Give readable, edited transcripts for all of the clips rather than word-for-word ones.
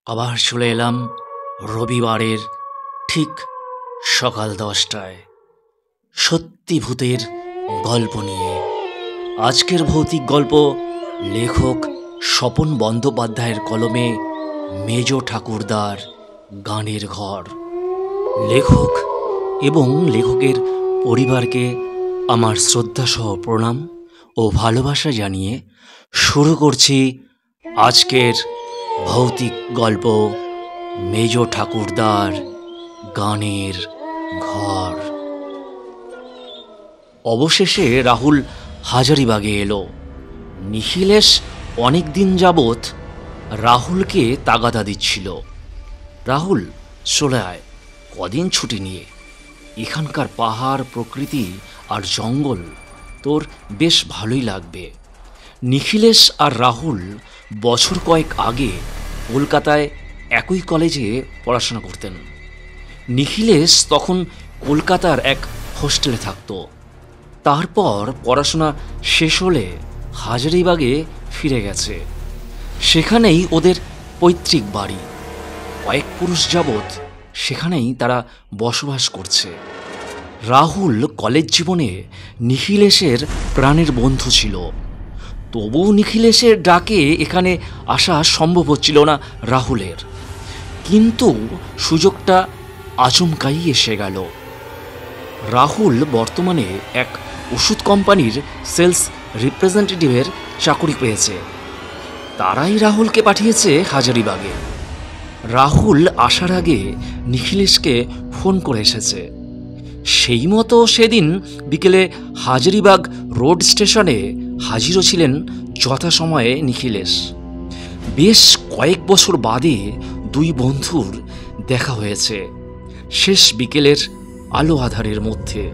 আবার চলে এলাম রবিবারের ঠিক সকাল 10টায় সত্যি ভূতের গল্প নিয়ে। আজকের ভৌতিক গল্প লেখক স্বপন বন্দ্যোপাধ্যায়ের কলমে মেজ ঠাকুরদার গানের ঘর। লেখক এবং লেখকের পরিবারকে আমার শ্রদ্ধাসহ প্রণাম ও ভালোবাসা জানিয়ে শুরু করছি আজকের ভৌতিক গল্প মেজ ঠাকুরদার গানের ঘর। অবশেষে রাহুল হাজারিবাগে এলো। নিখিলেশ অনেক দিন যাবৎ রাহুলকে তাগাদা দিচ্ছিল, রাহুল চলে আয়, কদিন ছুটি নিয়ে। এখানকার পাহাড়, প্রকৃতি আর জঙ্গল তোর বেশ ভালোই লাগবে। নিখিলেশ আর রাহুল বছর কয়েক আগে কলকাতায় একই কলেজে পড়াশোনা করতেন। নিখিলেশ তখন কলকাতার এক হোস্টেলে থাকত। তারপর পড়াশোনা শেষ হলে হাজারিবাগে ফিরে গেছে। সেখানেই ওদের পৈতৃক বাড়ি। কয়েক পুরুষ যাবৎ সেখানেই তারা বসবাস করছে। রাহুল কলেজ জীবনে নিখিলেশের প্রাণের বন্ধু ছিল। তবু নিখিলেশের ডাকে এখানে আসা সম্ভব হচ্ছিল না রাহুলের। কিন্তু সুযোগটা আচমকাই এসে গেল। রাহুল বর্তমানে এক ওষুধ কোম্পানির সেলস রিপ্রেজেন্টেটিভের চাকরি পেয়েছে। তারাই রাহুলকে পাঠিয়েছে হাজারিবাগে। রাহুল আসার আগে নিখিলেশকে ফোন করে এসেছে। সেই মতো সেদিন বিকেলে হাজারিবাগ রোড স্টেশনে হাজিরও ছিলেন যথাসময়ে নিখিলেশ। বেশ কয়েক বছর বাদে দুই বন্ধুর দেখা হয়েছে শেষ বিকেলের আলো আধারের মধ্যে।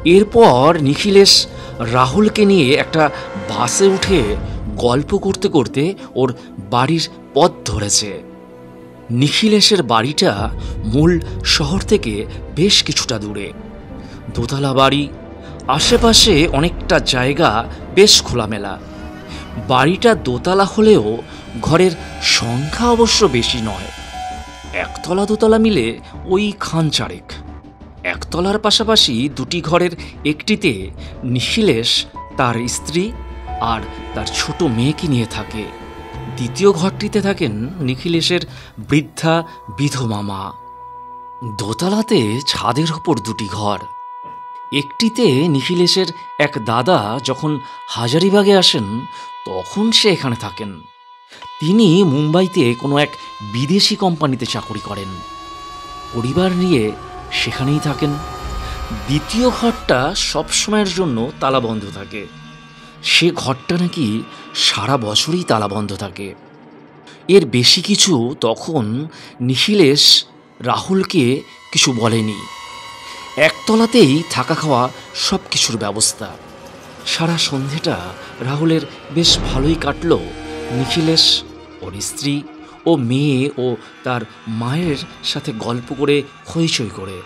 এরপর নিখিলেশ রাহুলকে নিয়ে একটা বাসে উঠে গল্প করতে করতে ওর বাড়ির পথ ধরেছে। নিখিলেশের বাড়িটা মূল শহর থেকে বেশ কিছুটা দূরে। দোতলা বাড়ি, আশেপাশে অনেকটা জায়গা বেশ খোলামেলা। বাড়িটা দোতলা হলেও ঘরের সংখ্যা অবশ্য বেশি নয়। একতলা দোতলা মিলে ওই খান চারেক। একতলার পাশাপাশি দুটি ঘরের একটিতে নিখিলেশ তার স্ত্রী আর তার ছোট মেয়েকে নিয়ে থাকে। দ্বিতীয় ঘরটিতে থাকেন নিখিলেশের বৃদ্ধা বিধবা মা। দোতলাতে ছাদের ওপর দুটি ঘর। একটিতে নিখিলেশের এক দাদা যখন হাজারিবাগে আসেন তখন সে এখানে থাকেন। তিনি মুম্বাইতে কোনো এক বিদেশি কোম্পানিতে চাকরি করেন। পরিবার নিয়ে সেখানেই থাকেন। দ্বিতীয় ঘরটা সবসময়ের জন্য তালাবন্ধ থাকে। সে ঘরটা নাকি সারা বছরই তালাবন্ধ থাকে। এর বেশি কিছু তখন নিখিলেশ রাহুলকে কিছু বলেনি। একতলাতেই থাকা খাওয়া সব কিছুর ব্যবস্থা। সারা সন্ধেটা রাহুলের বেশ ভালোই কাটল। নিখিলেশ ওর স্ত্রী ও মেয়ে ও তার মায়ের সাথে গল্প করে হইচই করে।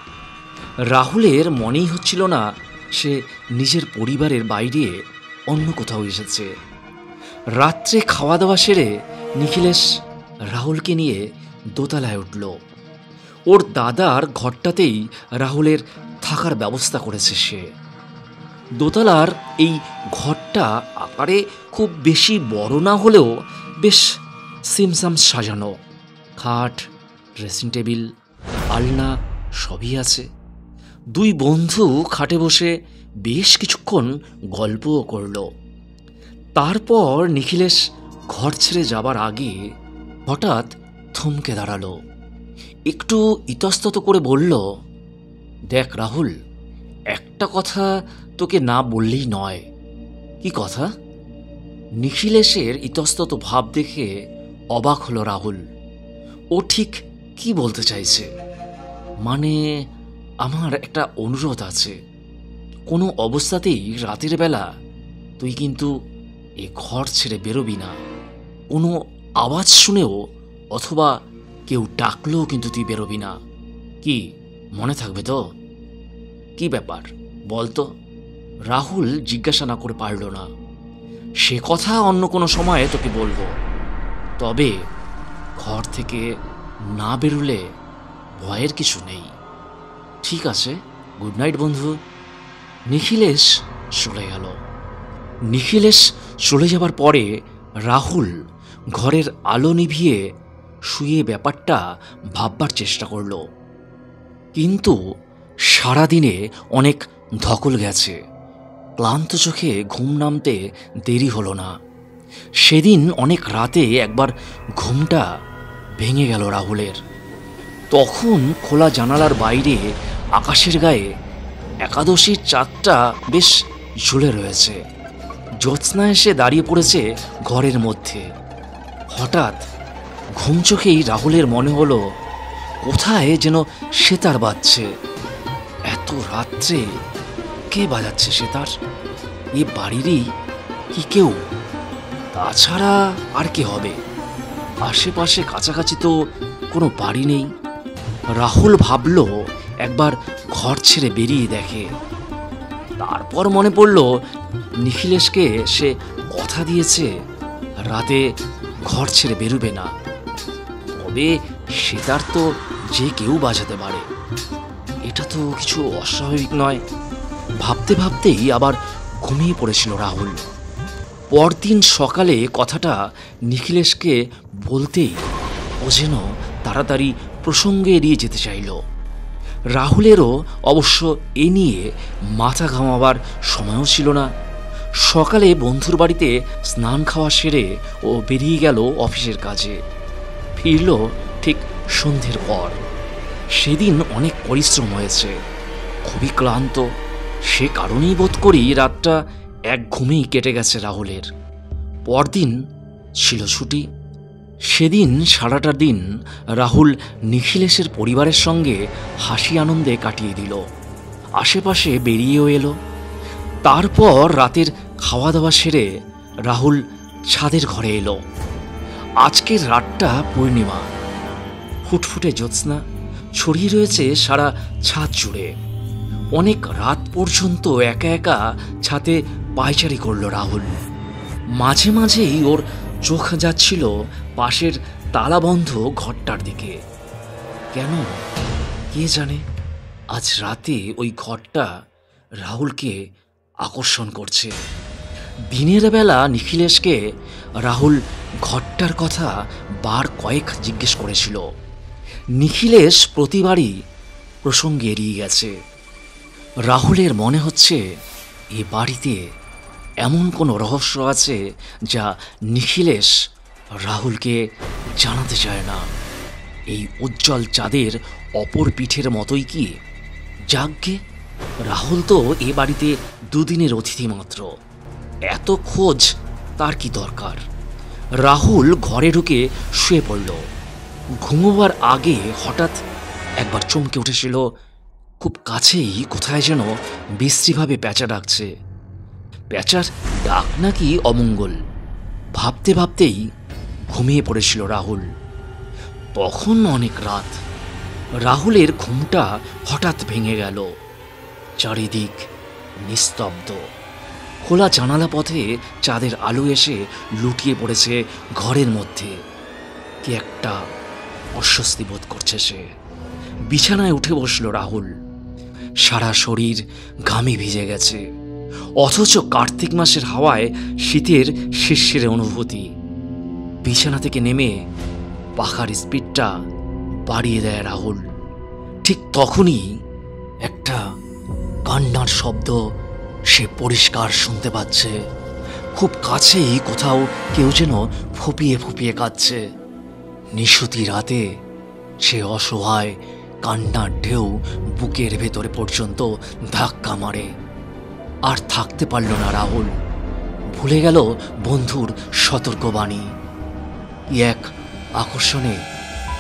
রাহুলের মনেই হচ্ছিল না সে নিজের পরিবারের বাইরে অন্য কোথাও এসেছে। রাত্রে খাওয়া দাওয়া সেরে নিখিলেশ রাহুলকে নিয়ে দোতলায় উঠল। ওর দাদার ঘরটাতেই রাহুলের থাকার ব্যবস্থা করেছে সে। দোতলার এই ঘরটা আকারে খুব বেশি বড় না হলেও বেশ সিমসাম সাজানো। খাট, ড্রেসিং টেবিল, আলনা সবই আছে। দুই বন্ধু খাটে বসে বেশ কিছুক্ষণ গল্পও করল। তারপর নিখিলেশ ঘর ছেড়ে যাবার আগে হঠাৎ থমকে দাঁড়ালো। একটু ইতস্তত করে বলল, দেখ রাহুল, একটা কথা তোকে না বললেই নয়। কি কথা? নিখিলেশের ইতস্তত ভাব দেখে অবাক হলো রাহুল। ও ঠিক কি বলতে চাইছে? মানে, আমার একটা অনুরোধ আছে। কোনো অবস্থাতেই রাতের বেলা তুই কিন্তু এ ঘর ছেড়ে বেরোবি না। কোনো আওয়াজ শুনেও অথবা কেউ ডাকলেও কিন্তু তুই বেরোবি না। কি মনে থাকবে তো? কি ব্যাপার বলতো? রাহুল জিজ্ঞাসা না করে পারল না। সে কথা অন্য কোনো সময়ে তোকে বলবো, তবে ঘর থেকে না বেরোলে ভয়ের কিছু নেই। ঠিক আছে, গুড নাইট বন্ধু। নিখিলেশ চলে গেল। নিখিলেশ চলে যাবার পরে রাহুল ঘরের আলো নিভিয়ে শুয়ে ব্যাপারটা ভাববার চেষ্টা করল, কিন্তু সারাদিনে অনেক ধকল গেছে। ক্লান্ত চোখে ঘুম নামতে দেরি হলো না। সেদিন অনেক রাতে একবার ঘুমটা ভেঙে গেল রাহুলের। তখন খোলা জানালার বাইরে আকাশের গায়ে একাদশীর চাঁদটা বেশ ঝুলে রয়েছে। জ্যোৎস্না এসে দাঁড়িয়ে পড়েছে ঘরের মধ্যে। হঠাৎ ঘুম চোখেই রাহুলের মনে হলো কোথায় যেন সেতার বাজছে। এত রাত্রে কে বাজাচ্ছে সেতার? এ বাড়িরই কি কেউ? তাছাড়া আর কে হবে? আশেপাশে কাছাকাছি তো কোনো বাড়ি নেই। রাহুল ভাবল একবার ঘর ছেড়ে বেরিয়ে দেখে। তারপর মনে পড়ল নিখিলেশকে সে কথা দিয়েছে রাতে ঘর ছেড়ে বেরোবে না। তবে সেতার তো যে কেউ বাজাতে পারে, এটা তো কিছু অস্বাভাবিক নয়। ভাবতে ভাবতেই আবার ঘুমিয়ে পড়েছিল রাহুল। পরদিন সকালে কথাটা নিখিলেশকে বলতেই ও যেন তাড়াতাড়ি প্রসঙ্গে এড়িয়ে যেতে চাইল। রাহুলেরও অবশ্য এ নিয়ে মাথা ঘামাবার সময়ও ছিল না। সকালে বন্ধুর বাড়িতে স্নান খাওয়া সেরে ও বেরিয়ে গেল অফিসের কাজে। ফিরল ঠিক সন্ধ্যের পর। সেদিন অনেক পরিশ্রম হয়েছে, খুবই ক্লান্ত। সে কারণেই বোধ করি রাতটা এক ঘুমেই কেটে গেছে রাহুলের। পরদিন ছিল ছুটি। সেদিন সারাটা দিন রাহুল নিখিলেশের পরিবারের সঙ্গে হাসি আনন্দে কাটিয়ে দিল। আশেপাশে বেরিয়েও এলো। তারপর রাতের খাওয়া দাওয়া সেরে রাহুল ছাদের ঘরে এলো। আজকের রাতটা পূর্ণিমা। ফুটফুটে জ্যোৎস্না ছড়িয়ে রয়েছে সারা ছাদ জুড়ে। অনেক রাত পর্যন্ত একা একা ছাদে পায়চারি করল রাহুল। মাঝে মাঝেই ওর চোখ যাচ্ছিল পাশের তালাবন্ধ ঘরটার দিকে। কেন কে জানে, আজ রাতে ওই ঘরটা রাহুলকে আকর্ষণ করছে। দিনের বেলা নিখিলেশকে রাহুল ঘরটার কথা বার কয়েক জিজ্ঞেস করেছিল। নিখিলেশ প্রতিবারই প্রসঙ্গে এড়িয়ে গেছে। রাহুলের মনে হচ্ছে এ বাড়িতে এমন কোনো রহস্য আছে যা নিখিলেশ রাহুলকে জানাতে চায় না। এই উজ্জ্বল চাঁদের অপর পিঠের মতোই কি? যাজ্ঞে, রাহুল তো এ বাড়িতে দুদিনের অতিথি মাত্র, এত খোঁজ তার কি দরকার? রাহুল ঘরে ঢুকে শুয়ে পড়ল। ঘুমোবার আগে হঠাৎ একবার চমকে উঠেছিল। খুব কাছেই কোথায় যেন বিশ্রীভাবে প্যাঁচা ডাকছে। প্যাঁচার ডাক নাকি অমঙ্গল। ভাবতে ভাবতেই ঘুমিয়ে পড়েছিল রাহুল। তখন অনেক রাত। রাহুলের ঘুমটা হঠাৎ ভেঙে গেল। চারিদিক নিস্তব্ধ। খোলা জানালা পথে চাঁদের আলো এসে লুটিয়ে পড়েছে ঘরের মধ্যে। কি একটা অস্বস্তি বোধ করছে সে। বিছানায় উঠে বসল রাহুল। সারা শরীর ঘামে ভিজে গেছে, অথচ কার্তিক মাসের হাওয়ায় শীতের শিরশিরে অনুভূতি। বিছানা থেকে নেমে পাখার স্পিডটা বাড়িয়ে দেয় রাহুল। ঠিক তখনই একটা কান্নার শব্দ সে পরিষ্কার শুনতে পাচ্ছে। খুব কাছেই কোথাও কেউ যেন ফুপিয়ে ফুপিয়ে কাঁদছে। নিশুতি রাতে সে অসহায় কান্নার ঢেউ বুকের ভেতরে পর্যন্ত ধাক্কা মারে। আর থাকতে পারল না রাহুল। ভুলে গেল বন্ধুর সতর্কবাণী। এক আকর্ষণে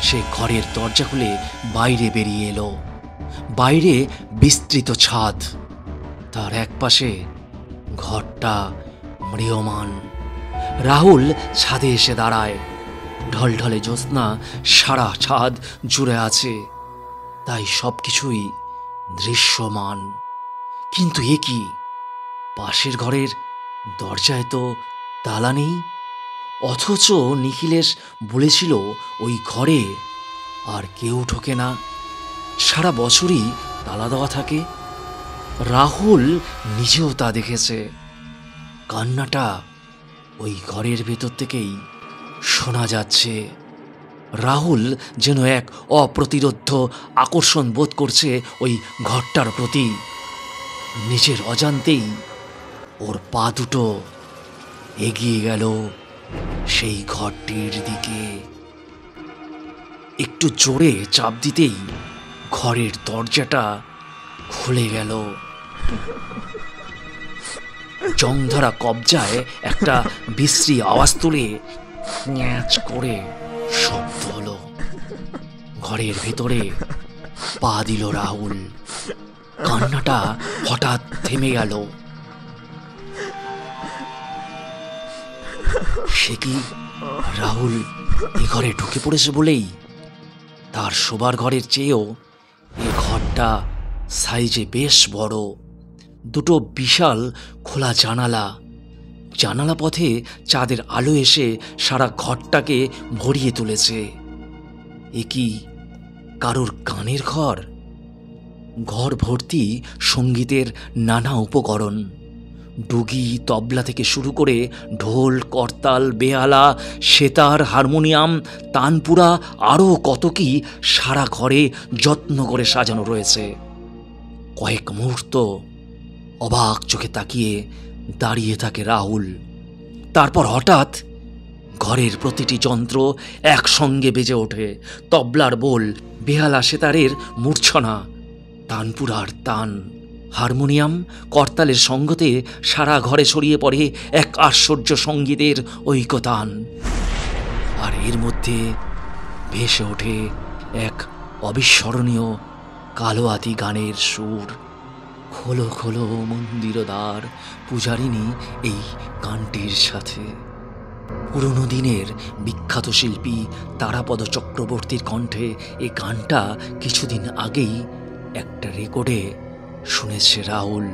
সে ঘরের দরজা খুলে বাইরে বেরিয়ে এলো। বাইরে বিস্তৃত ছাদ, তার একপাশে ঘরটা ম্রিয়মান। রাহুল ছাদে এসে দাঁড়ায়। ঢলঢলে জ্যোৎস্না সারা ছাদ জুড়ে আছে, তাই সবকিছুই দৃশ্যমান। কিন্তু এ কি? পাশের ঘরের দরজায় তো তালা নেই। অথচ নিখিলেশ বলেছিল ওই ঘরে আর কেউ ঢোকে না, সারা বছরই তালা দেওয়া থাকে। রাহুল নিজেও তা দেখেছে। কান্নাটা ওই ঘরের ভেতর থেকেই শোনা যাচ্ছে। রাহুল যেন এক অপ্রতিরোধ্য আকর্ষণ বোধ করছে ওই ঘরটার প্রতি। নিজের অজান্তেই ওর পা দুটো এগিয়ে গেল সেই ঘরটির দিকে। একটু জোরে চাপ দিতেই ঘরের দরজাটা খুলে গেল। জংধরা কবজায় একটা বিশ্রী আওয়াজ তুলে ন্যাচ করে শব্দ হলো। ঘরের ভেতরে পা দিল রাহুল। কান্নাটা হঠাৎ থেমে গেল। সে কি রাহুল এ ঘরে ঢুকে পড়েছে বলেই? তার শোবার ঘরের চেয়েও এ ঘরটা সাইজে বেশ বড়। দুটো বিশাল খোলা জানালা। জানালা পথে চাঁদের আলো এসে সারা ঘরটাকে ভরিয়ে তুলেছে। এ কি কারোর গানের ঘর? ঘর ভর্তি সঙ্গীতের নানা উপকরণ। ডুগি, তবলা থেকে শুরু করে ঢোল, করতাল, বেহালা, সেতার, হারমোনিয়াম, তানপুরা, আরও কত কি সারা ঘরে যত্ন করে সাজানো রয়েছে। কয়েক মুহূর্ত অবাক চোখে তাকিয়ে দাঁড়িয়ে থাকে রাহুল। তারপর হঠাৎ ঘরের প্রতিটি যন্ত্র একসঙ্গে বেজে ওঠে। তবলার বোল, বেহালা, সেতারের মূর্ছনা, তানপুরার তান, হারমোনিয়াম, করতালের সঙ্গতে সারা ঘরে ছড়িয়ে পড়ে এক আশ্চর্য সঙ্গীতের ঐকতান। আর এর মধ্যে ভেসে ওঠে এক অবিস্মরণীয় কালোয়াতি গানের সুর। খোলো খোলো মন্দির দ্বার, পূজারিনী এই গানটির সাথে। পুরনো দিনের বিখ্যাত শিল্পী তারাপদ চক্রবর্তীর কণ্ঠে এই গানটা কিছুদিন আগেই একটা রেকর্ডে শুনেছে রাহুল।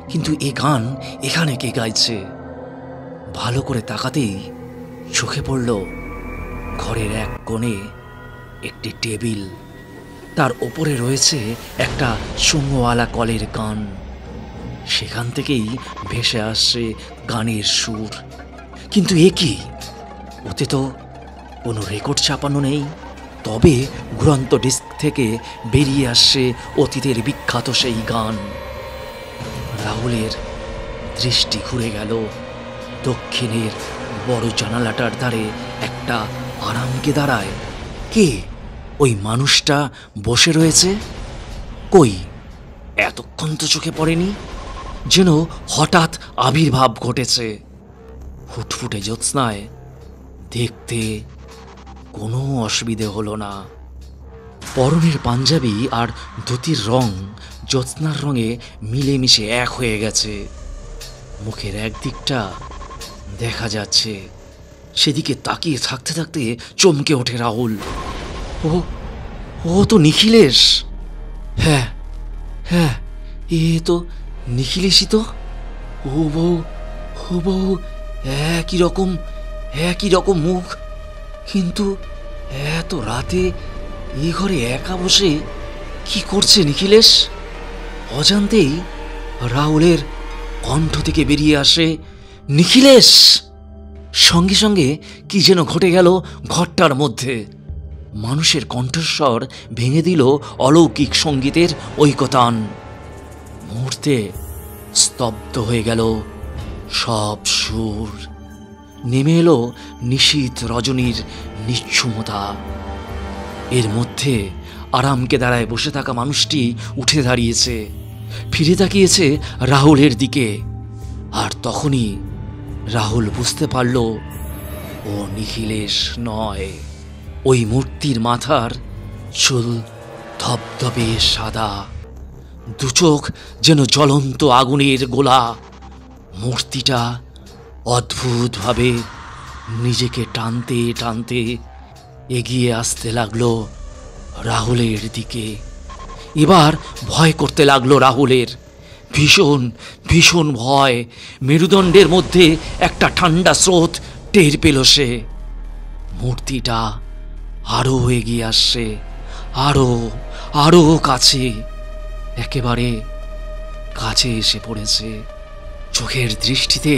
কিন্তু এ গান এখানে কে গাইছে? ভালো করে তাকাতেই চোখে পড়ল ঘরের এক কোণে একটি টেবিল। তার ওপরে রয়েছে একটা চুমোওয়ালা কলের গান। সেখান থেকেই ভেসে আসছে গানের সুর। কিন্তু এ কি? ওতে তো কোনো রেকর্ড চাপানো নেই। তবে ঘুরন্ত ডিস্ক থেকে বেরিয়ে আসছে অতীতের বিখ্যাত সেই গান। রাহুলের দৃষ্টি ঘুরে গেল দক্ষিণের বড় জানালাটার ধারে একটা আরামকে দাঁড়ায়। কে ওই মানুষটা বসে রয়েছে? কই, এতক্ষণ তো চোখে পড়েনি। যেন হঠাৎ আবির্ভাব ঘটেছে। ফুটফুটে জ্যোৎস্নায় দেখতে কোনো অসুবিধে হলো না। পরনের পাঞ্জাবি আর ধুতির রং জ্যোৎস্নার রঙে মিলেমিশে এক হয়ে গেছে। মুখের একদিকটা দেখা যাচ্ছে। সেদিকে তাকিয়ে থাকতে থাকতে চমকে ওঠে রাহুল। ও ও তো নিখিলেশ। হ্যাঁ হ্যাঁ, এ তো নিখিলেশই তো। ও বউ একই রকম মুখ। কিন্তু এত রাতে এ ঘরে একা বসে কি করছে নিখিলেশ? অজান্তেই রাহুলের কণ্ঠ থেকে বেরিয়ে আসে, নিখিলেশ। সঙ্গে সঙ্গে কি যেন ঘটে গেল ঘরটার মধ্যে। মানুষের কণ্ঠস্বর ভেঙে দিল অলৌকিক সঙ্গীতের ঐকতান। মুহূর্তে স্তব্ধ হয়ে গেল সব সুর। নেমে এলো নিশীথ রজনীর নিশ্চুমতা। এর মধ্যে আরামকে দাঁড়ায় বসে থাকা মানুষটি উঠে দাঁড়িয়েছে, ফিরে তাকিয়েছে রাহুলের দিকে। আর তখনই রাহুল বুঝতে পারল ও নিখিলেশ নয়। ওই মূর্তির মাথার চুল ধবধবে সাদা, দু চোখ যেন জ্বলন্ত আগুনের গোলা। মূর্তিটা অদ্ভুতভাবে নিজেকে টানতে টানতে এগিয়ে আসতে লাগলো রাহুলের দিকে। এবার ভয় করতে লাগলো রাহুলের, ভীষণ ভীষণ ভয়। মেরুদণ্ডের মধ্যে একটা ঠান্ডা স্রোত টের পেল সে মূর্তিটা আরো এগিয়ে আসছে, আরো আরো কাছে, একেবারে কাছে এসে পড়েছে। চোখের দৃষ্টিতে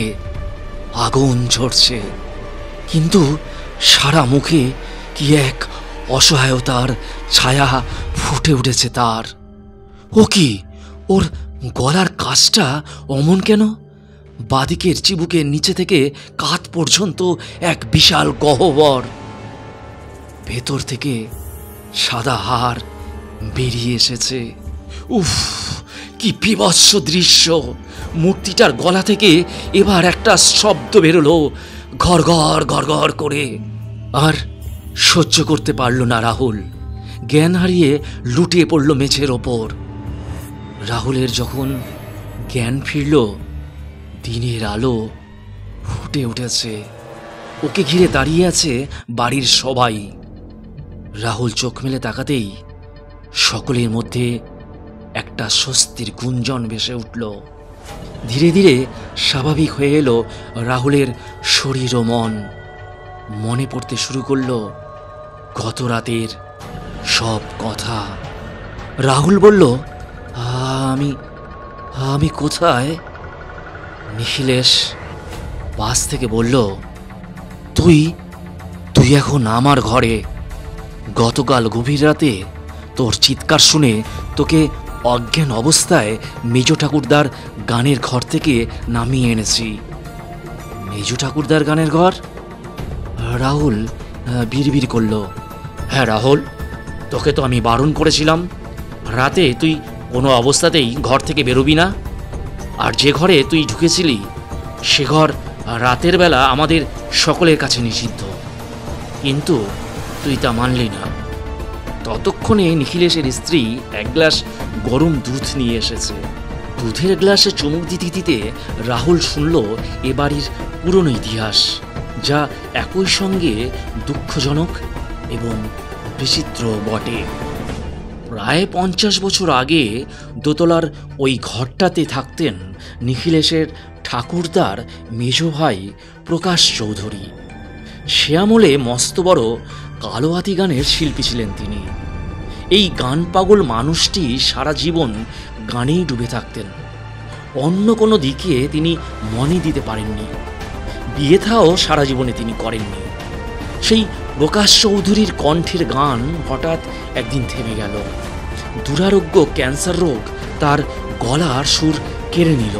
আগুন ঝরছে, কিন্তু সারা মুখে কি এক অসহায়তার ছায়া ফুটে উঠেছে তার। ও কি, ওর গলার কাজটা অমন কেন? বাদিকের চিবুকের নিচে থেকে কাঁধ পর্যন্ত এক বিশাল গহ্বর, ভেতর থেকে সাদা হাড় বেরিয়ে এসেছে। উফ, কি বীভৎস দৃশ্য! মূর্তিটার গলা থেকে এবার একটা শব্দ বেরোলো, ঘর ঘর ঘর ঘর করে। আর সহ্য করতে পারল না রাহুল, জ্ঞান হারিয়ে লুটিয়ে পড়ল মেঝের ওপর। রাহুলের যখন জ্ঞান ফিরল, দিনের আলো ফুটে উঠেছে, ওকে ঘিরে দাঁড়িয়ে আছে বাড়ির সবাই। রাহুল চোখ মেলে তাকাতেই সকলের মধ্যে একটা স্বস্তির গুঞ্জন ভেসে উঠল। ধীরে ধীরে স্বাভাবিক হয়ে এলো রাহুলের শরীর ও মন। মনে পড়তে শুরু করলো গত রাতের সব কথা। রাহুল বলল, আমি আমি কোথায়? নিখিলেশ পাশ থেকে বলল, তুই তুই এখন আমার ঘরে। গতকাল গভীর রাতে তোর চিৎকার শুনে তোকে অজ্ঞান অবস্থায় মেজ ঠাকুরদার গানের ঘর থেকে নামিয়ে এনেছি। মেজ ঠাকুরদার গানের ঘর? রাহুল বিড়বিড় করল, হ্যাঁ রাহুল, তোকে তো আমি বারণ করেছিলাম রাতে তুই কোনো অবস্থাতেই ঘর থেকে বেরোবি না। আর যে ঘরে তুই ঢুকেছিলি সে ঘর রাতের বেলা আমাদের সকলের কাছে নিষিদ্ধ, কিন্তু তুই তা মানলি না। ততক্ষণে নিখিলেশের স্ত্রী এক গ্লাস গরম দুধ নিয়ে এসেছে। দুধের গ্লাসে চুমুক দিতে দিতে রাহুল শুনল এ বাড়ির পুরনো ইতিহাস, যা একই সঙ্গে দুঃখজনক এবং বিচিত্র বটে। প্রায় 50 বছর আগে দোতলার ওই ঘরটাতে থাকতেন নিখিলেশের ঠাকুরদার মেজ ভাই প্রকাশ চৌধুরী। সে আমলে মস্ত বড় কালোহাতি গানের শিল্পী ছিলেন তিনি। এই গান পাগল মানুষটি সারা জীবন গানেই ডুবে থাকতেন, অন্য কোনো দিকে তিনি মনই দিতে পারেননি। বিয়ে থাও সারা জীবনে তিনি করেননি। সেই প্রকাশ চৌধুরীর কণ্ঠের গান হঠাৎ একদিন থেমে গেল। দুরারোগ্য ক্যান্সার রোগ তার গলার সুর কেড়ে নিল।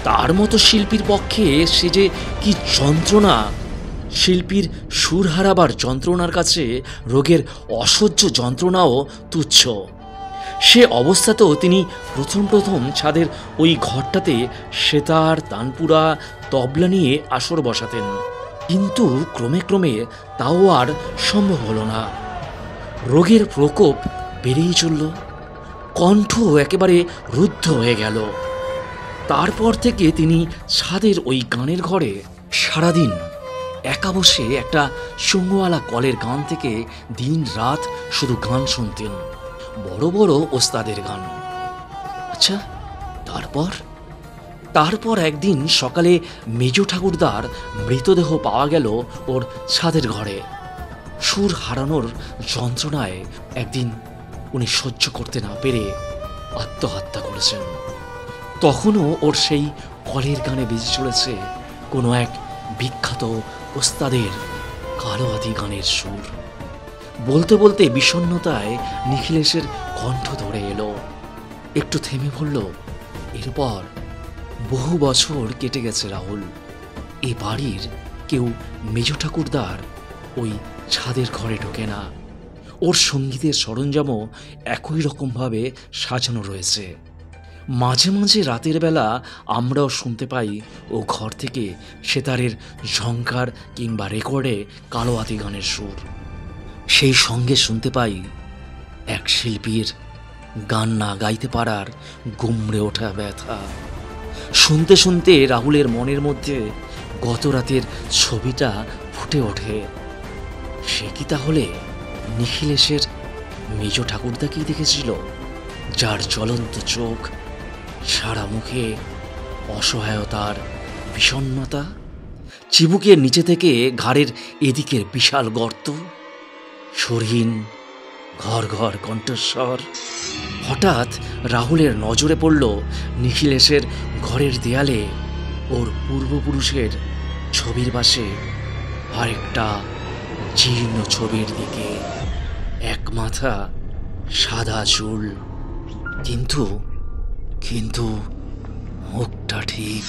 তার মতো শিল্পীর পক্ষে সে যে কি যন্ত্রণা! শিল্পীর সুর হারাবার যন্ত্রণার কাছে রোগের অসহ্য যন্ত্রণাও তুচ্ছ। সে অবস্থাতেও তিনি প্রথম প্রথম ছাদের ওই ঘরটাতে সেতার, তানপুরা, তবলা নিয়ে আসর বসাতেন, কিন্তু ক্রমে ক্রমে তাও আর সম্ভব হলো না। রোগের প্রকোপ বেড়েই চলল, কণ্ঠ একেবারে রুদ্ধ হয়ে গেল। তারপর থেকে তিনি ছাদের ওই গানের ঘরে সারাদিন একা বসে একটা সঙ্গওয়ালা কলের গান থেকে দিন রাত শুধু গান শুনতেন, বড় বড় ওস্তাদের গান। আচ্ছা, তারপর একদিন সকালে মেজ ঠাকুরদার মৃতদেহ পাওয়া গেল ওর ছাদের ঘরে। সুর হারানোর যন্ত্রণায় একদিন উনি সহ্য করতে না পেরে আত্মহত্যা করেছেন। তখনও ওর সেই কলের গানে বেজে চলেছে কোনো এক বিখ্যাত ওস্তাদের কালোহাতি গানের সুর। বলতে বলতে বিষণ্ণতায় নিখিলেশের কণ্ঠ ধরে এলো, একটু থেমে পড়ল। এরপর বহু বছর কেটে গেছে রাহুল। এ বাড়ির কেউ মেজ ঠাকুরদার ওই ছাদের ঘরে ঢোকে না। ওর সঙ্গীতের সরঞ্জামও একই রকমভাবে সাজানো রয়েছে। মাঝে মাঝে রাতের বেলা আমরাও শুনতে পাই ও ঘর থেকে সেতারের ঝংকার কিংবা রেকর্ডে কালোহাতি গানের সুর। সেই সঙ্গে শুনতে পাই এক শিল্পীর গান না গাইতে পারার গুমড়ে ওঠা ব্যথা। শুনতে শুনতে রাহুলের মনের মধ্যে গত রাতের ছবিটা ফুটে ওঠে। সে কি তাহলে নিখিলেশের মেজ ঠাকুরদাকেই দেখেছিল, যার জ্বলন্ত চোখ, সারা মুখে অসহায়তার বিষণ্ণতা? চিবুকের নিচে থেকে ঘাড়ের এদিকের বিশাল গর্ত, শরীন, ঘর ঘর কণ্ঠস্বর। হঠাৎ রাহুলের নজরে পড়ল নিখিলেশের ঘরের দেয়ালে ওর পূর্বপুরুষের ছবির পাশে আরেকটা জীর্ণ ছবির দিকে। এক মাথা, সাদা চুল, কিন্তু কিন্তু মুখটা ঠিক।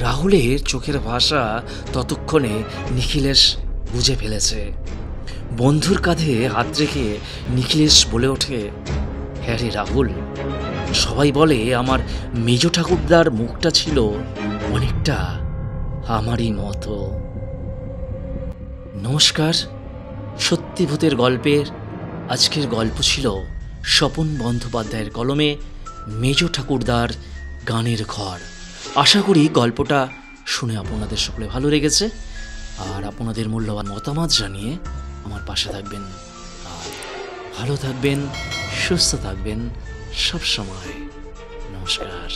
রাহুলের চোখের ভাষা ততক্ষণে নিখিলেশ বুঝে ফেলেছে। বন্ধুর কাঁধে হাত রেখে নিখিলেশ বলে ওঠে, হ্যাঁ রে রাহুল, সবাই বলে আমার মেজ ঠাকুরদার মুখটা ছিল অনেকটা আমারই মতো। নমস্কার, সত্যিভূতের গল্পের আজকের গল্প ছিল স্বপন বন্দ্যোপাধ্যায়ের কলমে মেজ ঠাকুরদার গানের ঘর। আশা করি গল্পটা শুনে আপনাদের সকলে ভালো লেগেছে, আর আপনাদের মূল্যবান মতামত জানিয়ে আমার পাশে থাকবেন। আর ভালো থাকবেন, সুস্থ থাকবেন সব সময়। নমস্কার।